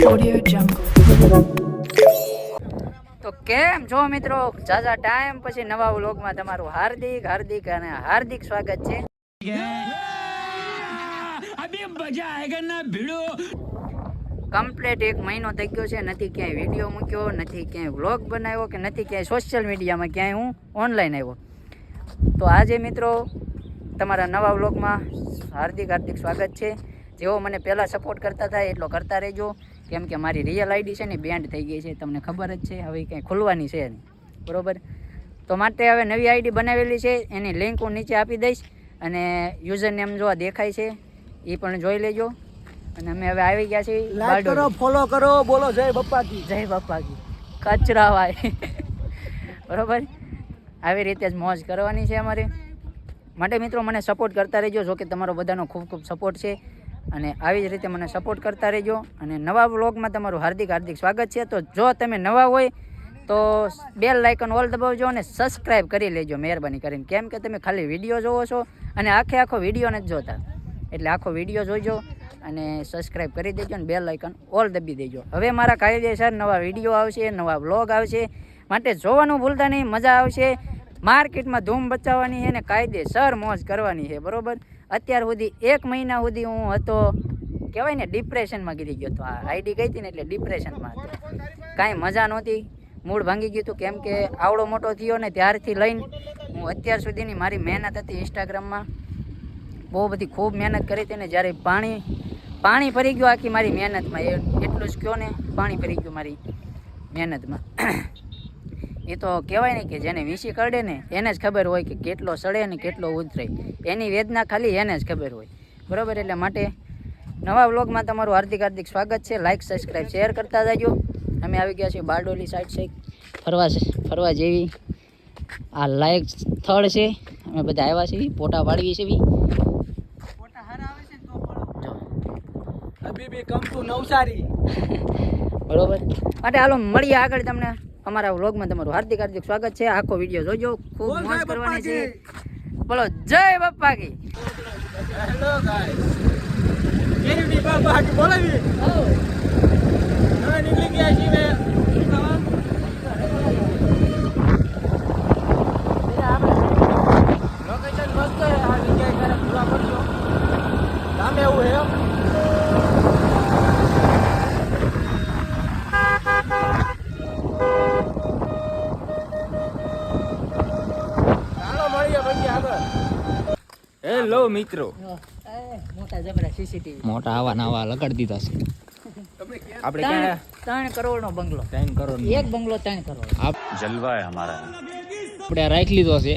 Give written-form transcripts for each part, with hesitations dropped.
Audio Jungle. તો કેમ છો મિત્રો, ઝાઝા ટાઈમ પછી નવા વ્લોગમાં તમારું હાર્દિક અને હાર્દિક સ્વાગત છે. કમ્પ્લીટ 1 મહિનો થઈ ગયો છે, નથી ક્યાંય વિડીયો મૂક્યો, નથી ક્યાંય વ્લોગ બનાવ્યો કે નથી ક્યાંય સોશિયલ મીડિયામાં ક્યાંય હું ઓનલાઈન આવ્યો. તો આજે મિત્રો તમારા નવા વ્લોગમાં હાર્દિક સ્વાગત છે. જેવો મને પહેલાં સપોર્ટ કરતા હતા એટલો કરતા રહેજો, કેમ કે મારી રિયલ આઈડી છે ને બેન્ડ થઈ ગઈ છે, તમને ખબર જ છે. હવે કંઈ ખુલવાની છે નહીં, બરાબર? તો માટે હવે નવી આઈડી બનાવેલી છે, એની લિંક હું નીચે આપી દઈશ અને યુઝર નેમ જોવા દેખાય છે એ પણ જોઈ લેજો. અને અમે હવે આવી ગયા છીએ, લાઈક કરો, ફોલો કરો, બોલો જય બપ્પાજી, જય બપ્પાજી, કચરા ભાઈ. બરાબર, આવી રીતે જ મોજ કરવાની છે અમારે. માટે મિત્રો મને સપોર્ટ કરતા રહેજો, જો કે તમારો બધાનો ખૂબ ખૂબ સપોર્ટ છે અને આવી જ રીતે મને સપોર્ટ કરતા રહેજો. અને નવા વ્લોગમાં તમારું હાર્દિક સ્વાગત છે. તો જો તમે નવા હોય તો બેલ આઇકન ઓલ દબાવજો અને સબસ્ક્રાઈબ કરી લેજો મહેરબાની કરીને, કેમ કે તમે ખાલી વિડીયો જોવો છો અને આખો વિડીયો નથી જોતા. એટલે આખો વિડીયો જોઈજો અને સબસ્ક્રાઈબ કરી દેજો અને બેલ આઇકન ઓલ દબી દેજો. હવે મારા કાયદેસર નવા વિડીયો આવશે, નવા વ્લોગ આવશે, માટે જોવાનું ભૂલતા નહીં, મજા આવશે. માર્કેટમાં ધૂમ બચાવવાની છે ને કાયદેસર મોજ કરવાની છે, બરાબર? અત્યાર સુધી 1 મહિના સુધી હું હતો, કહેવાય ને ડિપ્રેશનમાં ગીરી ગયો હતો. આ આઈડી ગઈ હતી ને એટલે ડિપ્રેશનમાં હતો, કાંઈ મજા નહોતી, મૂડ ભાંગી ગયું હતું. કેમ કે આવડો મોટો થયો ને ત્યારથી લઈને હું અત્યાર સુધીની મારી મહેનત હતી ઇન્સ્ટાગ્રામમાં, બહુ બધી ખૂબ મહેનત કરી હતી ને જ્યારે પાણી ફરી ગયું આખી મારી મહેનતમાં, એટલું જ કહો ને, પાણી ફરી ગયું મારી મહેનતમાં. એ તો કહેવાય ને કે જેને વીસી કરડે ને એને જ ખબર હોય કે કેટલો સડે ને કેટલો ઉતરે, એની વેદના ખાલી એને જ ખબર હોય, બરાબર? એટલે માટે નવા વ્લોગમાં તમારું હાર્દિક સ્વાગત છે. લાઇક, સબસ્ક્રાઈબ, શેર કરતા જજો. અમે આવી ગયા છીએ બારડોલી સાઈડ છે, ફરવા જેવી આ લાયક સ્થળ છે. અમે બધા આવ્યા છીએ, ફોટા પાડવી છે. ફોટા સારા આવે છે તો જો હબીબી કમ ટુ નવસારી. બરોબર, માટે હાલો મળીએ આગળ. તમને અમારા વ્લોગમાં તમારું હાર્દિક સ્વાગત છે. આખો વિડીયો જોજો, ખૂબ મોજ કરવાની છે. બોલો જય બપ્પા કી. હેલો ગાઈસ, કેવી બપ્પા કી બોલાવી. હવે નીકળી ગયા છીએ લોકેશન મસ્ત છે. આ જગ્યાએ ક્યારે પૂરા પડજો સામે એવું હે. હેલો મિત્રો, મોટા જબરા સીસીટીવી મોટા આવા લગાડી દીધા છે. આપણે 3 કરોડનો બંગલો, 3 કરોડ એક બંગલો 3 કરોડ જલવા હે અમારા. આપણે રાખી લીધો છે,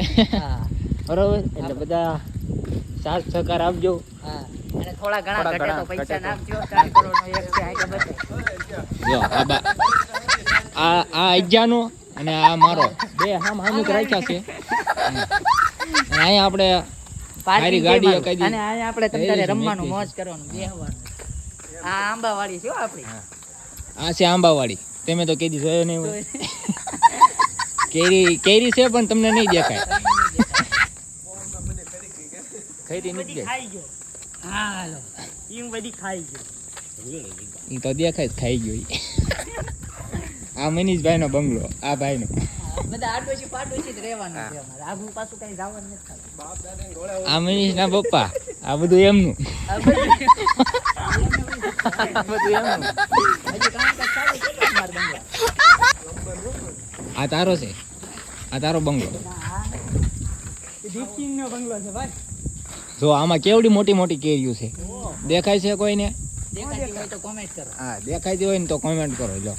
બરોબર? એટલે બધા સાથ સહકાર આપજો. હા, અને થોડા ઘણા ઘટે તો પૈસા નાખજો. 3 કરોડનો એક છે, આ બચે. જો આ અજ્જાનો અને આ મારો બે હામ રાખ્યા છે. અહીંયા આપણે મારી ગાડી કદી અને આ આપણે તમને રમવાનું મોજ કરવાનું, બેહવાનું. આ આંબાવાડી છે આપણી. આ છે આંબાવાડી. તમે તો કેદી જોયો નહીં હોય. કેરી છે પણ તમને નહીં દેખાય. કેરી નથી દેખાય. હા હાલો, ઈ બધી ખાઈ ગયો. ઈ તો દેખાય જ, ખાઈ ગયો. આ મનીષભાઈ નો બંગલો, આ ભાઈ નો. બધા આડોશી જ રહેવાનું છે અમારે. આગુ પાછું કઈ જવાનું નથી થતું. આ મનીષ ના પપ્પા, આ બધું એમનું. આ તારો છે, આ તારો બંગલો. જો આમાં કેવડી મોટી કેરીઓ છે, દેખાય છે કોઈને? દેખાતી હોય તો કોમેન્ટ કરો. હા, દેખાતી હોય ને તો કોમેન્ટ કરો. લો,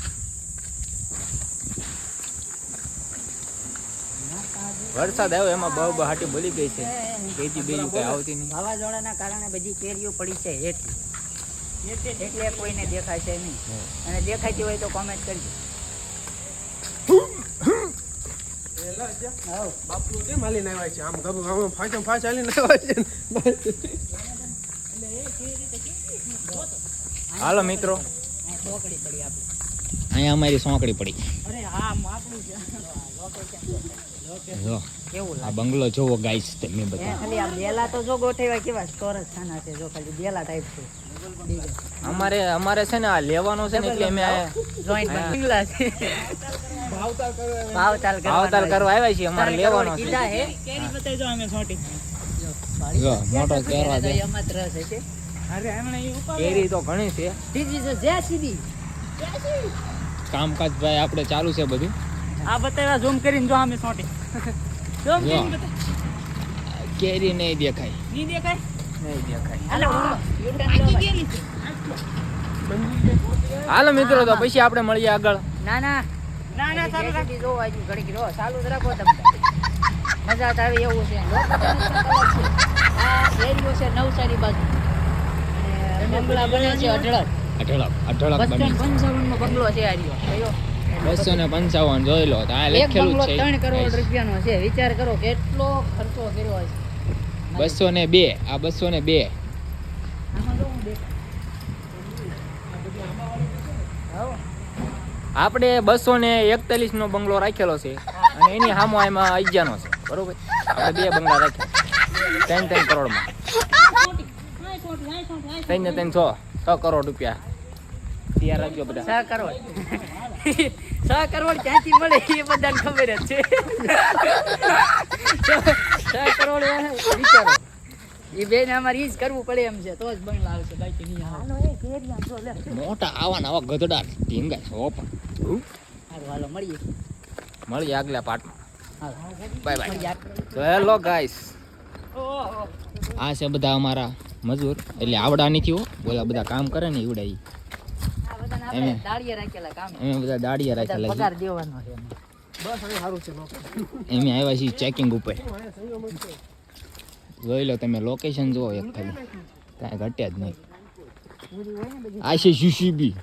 વરસાદ આવ્યો એમાં બહુ હાટી બોલી ગઈ છે. કેજી બીજું કઈ આવતી નહીં. વાવાઝોડાના કારણે બધી કેરીઓ પડી છે હેઠી, એટલે કોઈને દેખાય છે નહીં. અને દેખાતી હોય તો કોમેન્ટ કરજો. બાપુ કેમ હાલીને આવ્યા છે? આમ ફાંચ હાલીને આવ્યા છે. હાલો મિત્રો, સોકડી પડી આપણી. અહીંયા અમારી સોંકડી પડી. અરે હા, આપણું છે લોકેશન. જો કેવું આ બંગલો જોવો ગાઈસ તમે લાગે બધા. ખાલી આ બેલા તો જો ગોઠવ્યા કેવા સ્ટોરેજ ખાના છે જો ખાલી બેલા ટાઈપ છે અમારે છે ને આ લેવાનો છે ને એટલે અમે જોઈન્ટ બંગલા છે ભાવતાલ કરવા ભાવતાલ ભાવતાલ કરવા આવ્યા છીએ. અમારે લેવાનો છે. કીધા હે જો મોટો કેરો છે. એમાં જ રસ છે કેરી તો ઘણી છે. સીધી છે જ્યાં સીધી કામકાજ ભાઈ આપણે ચાલુ છે બધું. આ બતાવ્યા ઝૂમ કરીને જો અમે સોટી જો કેરી નહીં દેખાય. નહીં દેખાય. હાલો હાલો મિત્રો તો પછી આપણે મળીએ આગળ. ના ના ના ના ચાલુ રાખી જો આજુ ઘડી રહો ચાલુ જ રાખો તમે મજા આવે એવું છે આ એરિયો છે નવસારી બાજુ અને બંગલા બને છે અઢળક અઢળક બની 255 નો બંગલો છે આર્યો કયો 255 જોઈ લો તો આ એક લખેલું બંગલો છે 3 કરોડ રૂપિયાનો છે વિચાર કરો કેટલો ખર્ચો કર્યો હશે 202. આ 202. આમાં જો હું દેખ આપણે 241 નો બંગલો રાખેલો છે અને એની સામો એમાં 11 નો છે બરોબર. આપણે 2 બંગલા રાખ્યા 3 કરોડમાં 6 કરોડ રૂપિયા તૈયાર રાખજો બધા. 6 કરોડ 6 કરોડ ક્યાંથી મળે એ બધાને ખબર જ છે 6 કરોડ વિચારો એ બેન અમારે ઈ જ કરવું પડે એમ છે તો જ બંગલા આવશે બાકી નહીં હાલો એ કેરિયા જો લે મોટા આવા ગધડા ઢીંગા સોપા. હાલો મળીએ આગલા પાર્ટમાં. હાલો બાય બાય. તો હેલો ગાઈસ, આ છે બધા અમારા મજૂર, એટલે આવડા નથી હો, બોલા બધા કામ કરે ને ઈવડા ઈ. આપણે દાડિયા રાખેલા કામ અમે બધા દાડિયા રાખેલા પગાર દેવાનો છે એમાં. બસ હવે સારું છે લોકો એમ આવ્યા છીએ ચેકિંગ ઉપર. જોઈ લો તમે લોકેશન જુઓ એક ખાલી, કાંઈ ઘટ્યા જ નહીં. આ છે જીસીબી.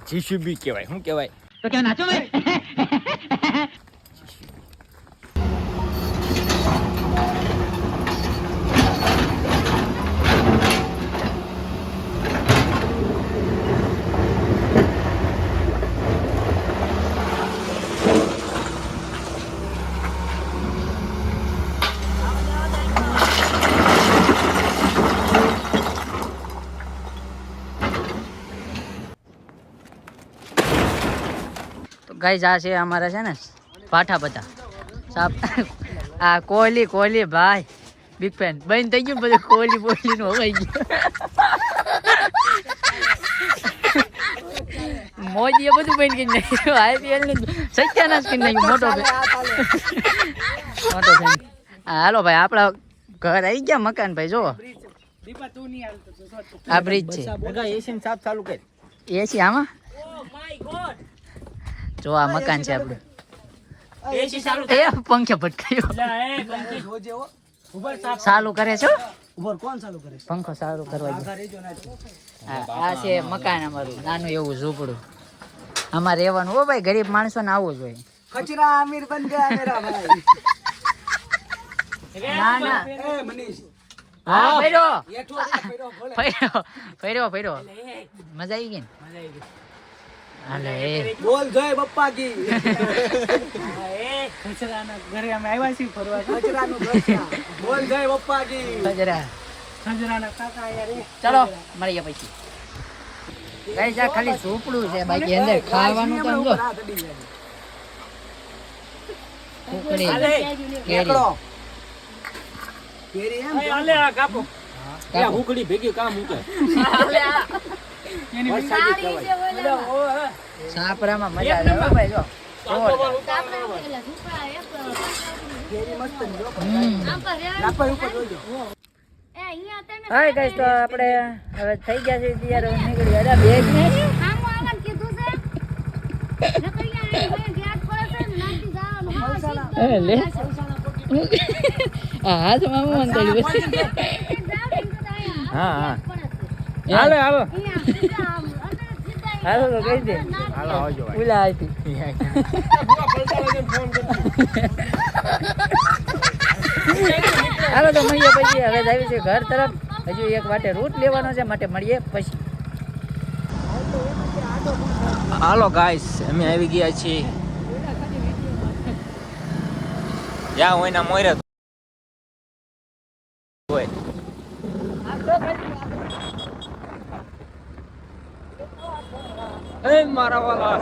જીસીબી કહેવાય, શું કહેવાય? તો ક્યાં નાચો ભાઈ. ગાઈસ આ છે અમારા છે ને પાઠા બધા સાપ. આ કોહલી ભાઈ બિગ ફેન બંધ થઈ ગયું બધું કોહલી નું હવાઈ ગયું. મોદીએ બધું બંધ કરી નાખ્યું. આઈપીએલ નું સત્યાનાશ કરી નાખ્યું. મોટો ફેન. હાલો ભાઈ આપણા ઘર આવી ગયા મકાન ભાઈ જો આ બ્રિજ છે. એસી સાફ ચાલુ કરી. એસી આમાં જો આ મકાન છે આપણું. એ પંખે ભટકાયો. ચાલુ કરે છો પંખો ચાલુ કરવા ગયો. આ છે મકાન અમારું નાનું એવું ઝૂંપડું. આમાં રહેવાનું હો ભાઈ, ગરીબ માણસો ને આવું જોઈએ. खचरा अमीर बन गया मेरा भाई। ના ના ए मनीष હા ફેરો ये ठो फेरो बोले ફેરો મજા આવી ગઈ ને? હાલે એ बोल जय बप्पा की ઘરે અમે આવ્યા છીએ ફરવા खचरा नु खचरा बोल जय बप्पा की ખજરા ખજરાના કાકા યાર ચલો મળીએ પછી. ગાઈસ આ ખાલી ઝૂંપડું છે, બાકી અંદર ખાવાનું તો સમજો. ઉકળી एकड़ो केरी है આલે આ કાપો કાપો. હુકડી ભેગી કામ મૂકે. સાપરામાં મજા આવે હો ભાઈ જો. केरी मस्त है जो હમ. लापर ऊपर जो जो હાય ગાઈસ તો આપણે હવે થઈ ગયા છે તૈયાર, હવે નીકળી ગયા. બેગ ને લે આ હાથમાં હું અંતરી બસ. હા હા હાલો હાલો હાલો તો કહી દે. હાલો આવજો ભાઈ. ઉલા આવી હાલો તો મળીએ પછી. હવે આવી છે ઘર તરફ, હજુ એક વાટે રૂટ લેવાનો છે, માટે મળીએ પછી. હાલો ગાઈસ, અમે આવી ગયા છીએ જ્યાં હોય ના મોરે હોય. એ મારા વાલા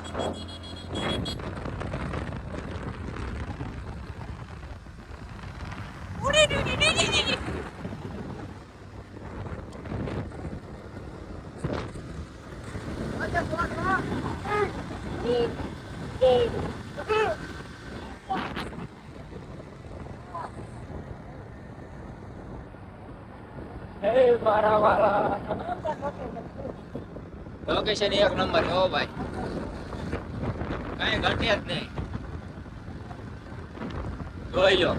મારા વાલા લોકેશન એક નંબર હો ભાઈ, કઈ ઘટે જ નહીં. જોઈ લો.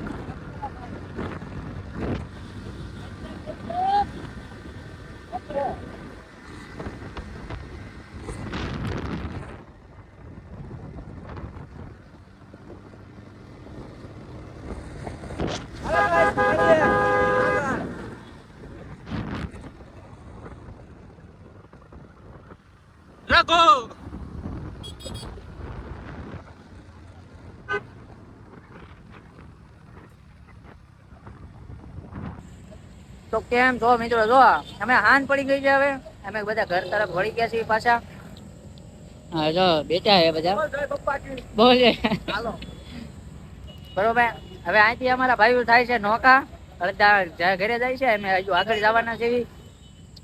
રાખો. તો કેમ છો મિત્રો? જો અમે હાન પડી ગઈ છે, હવે અમે બધા ઘર તરફ વળી ગયા છીએ પાછા. હા જો બેઠા છે બધા. બોલ જય પપ્પા કી. બોલે હાલો. બરોબર. હવે અહીંથી અમારા ભાઈઓ થાય છે નોકા, અડધા ઘરે જાય છે, અમે હજુ આગળ જવાના છે.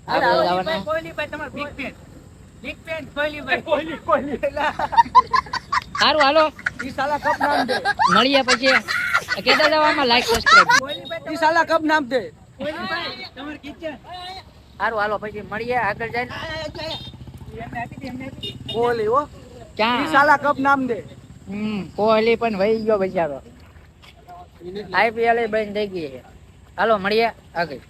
આગળ જવાના. કોહલીભાઈ તમાર બિગ ફેન. બિગ ફેન કોહલીભાઈ. કોહલી એલા. સારું હાલો ઈ સાલા કપ નામ દે. મળીએ પછી. કેતા જવામાં લાઈક સબસ્ક્રાઇબ. ઈ સાલા કપ નામ દે. સારું હાલો પછી મળીએ આગળ જઈને. કોહલી હો. ક્યાં? ઈ સાલા કપ નામ દે. કોહલી પણ વહી ગયો બચારો. IPL બંધ થઈ ગઈ છે. હાલો મળીએ આગળ.